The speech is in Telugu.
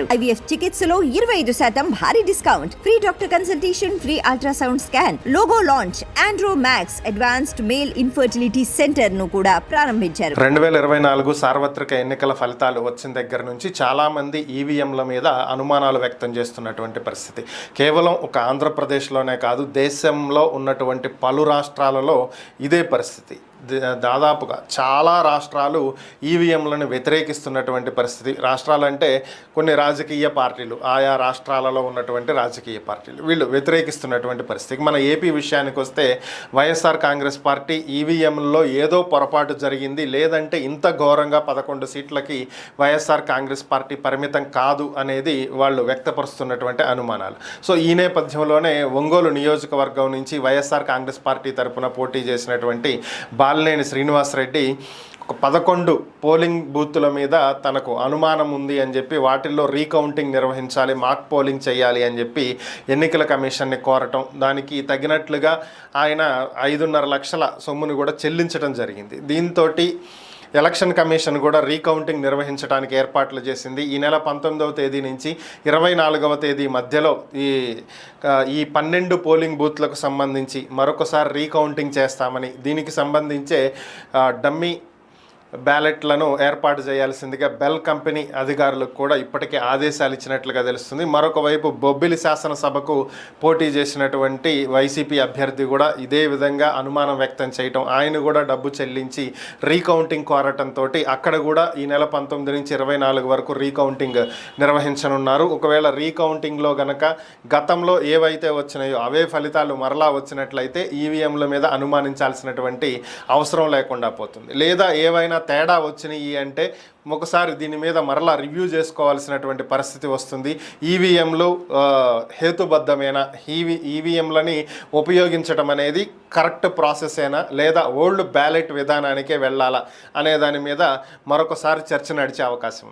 IVF చికిత్సలో 25% భారీ discount, free doctor consultation, free ultrasound scan, logo launch, Andro max advanced male infertility centre ను కూడా ప్రారంభించారు. 2024 సార్వత్రిక ఎన్నికల ఫలితాలు వచ్చిన దగ్గర నుంచి చాలా మంది ఈవీఎంల మీద అనుమానాలు వ్యక్తం చేస్తున్నటువంటి పరిస్థితి. కేవలం ఒక ఆంధ్రప్రదేశ్లోనే కాదు, దేశంలో ఉన్నటువంటి పలు రాష్ట్రాలలో ఇదే పరిస్థితి. దాదాపుగా చాలా రాష్ట్రాలు ఈవీఎంలను వ్యతిరేకిస్తున్నటువంటి పరిస్థితి. రాష్ట్రాలంటే కొన్ని రాజకీయ పార్టీలు, ఆయా రాష్ట్రాలలో ఉన్నటువంటి రాజకీయ పార్టీలు వీళ్ళు వ్యతిరేకిస్తున్నటువంటి పరిస్థితి. మన ఏపీ విషయానికి వస్తే వైఎస్ఆర్ కాంగ్రెస్ పార్టీ ఈవీఎంలలో ఏదో పొరపాటు జరిగింది, లేదంటే ఇంత ఘోరంగా 11 సీట్లకి వైఎస్ఆర్ కాంగ్రెస్ పార్టీ పరిమితం కాదు అనేది వాళ్ళు వ్యక్తపరుస్తున్నటువంటి అనుమానాలు. సో ఈ నేపథ్యంలోనే ఒంగోలు నియోజకవర్గం నుంచి వైఎస్ఆర్ కాంగ్రెస్ పార్టీ తరఫున పోటీ చేసినటువంటి బాలినేని శ్రీనివాసరెడ్డి ఒక 11 పోలింగ్ బూత్ల మీద తనకు అనుమానం ఉంది అని చెప్పి వాటిల్లో రీకౌంటింగ్ నిర్వహించాలి, మాక్ పోలింగ్ చేయాలి అని చెప్పి ఎన్నికల కమిషన్ని కోరటం, దానికి తగినట్లుగా ఆయన 5.5 లక్షల సొమ్మును కూడా చెల్లించడం జరిగింది. దీంతో ఎలక్షన్ కమిషన్ కూడా రీకౌంటింగ్ నిర్వహించడానికి ఏర్పాట్లు చేసింది. ఈ నెల 19వ తేదీ నుంచి 24వ తేదీ మధ్యలో ఈ 12 పోలింగ్ బూత్లకు సంబంధించి మరొకసారి రీకౌంటింగ్ చేస్తామని, దీనికి సంబంధించే డమ్మీ బ్యాలెట్లను ఏర్పాటు చేయాల్సిందిగా బెల్ కంపెనీ అధికారులకు కూడా ఇప్పటికే ఆదేశాలు ఇచ్చినట్లుగా తెలుస్తుంది. మరొక వైపు బొబ్బిలి శాసనసభకు పోటీ చేసినటువంటి వైసీపీ అభ్యర్థి కూడా ఇదే విధంగా అనుమానం వ్యక్తం చేయటం, ఆయన కూడా డబ్బు చెల్లించి రీకౌంటింగ్ కోరటంతో అక్కడ కూడా ఈ నెల 19 నుంచి 24 వరకు రీకౌంటింగ్ నిర్వహించనున్నారు. ఒకవేళ రీకౌంటింగ్లో గనక గతంలో ఏవైతే వచ్చినాయో అవే ఫలితాలు మరలా వచ్చినట్లయితే ఈవీఎంల మీద అనుమానించాల్సినటువంటి అవసరం లేకుండా పోతుంది. లేదా ఏవైనా తేడా వచ్చినాయి అంటే ఒకసారి దీని మీద మరలా రివ్యూ చేసుకోవాల్సినటువంటి పరిస్థితి వస్తుంది. ఈవీఎంలు హేతుబద్ధమైన ఈవీఎంలని ఉపయోగించడం అనేది కరెక్ట్ ప్రాసెస్ అయినా లేదా ఓల్డ్ బ్యాలెట్ విధానానికే వెళ్ళాలా అనే దాని మీద మరొకసారి చర్చ నడిచే అవకాశం ఉంది.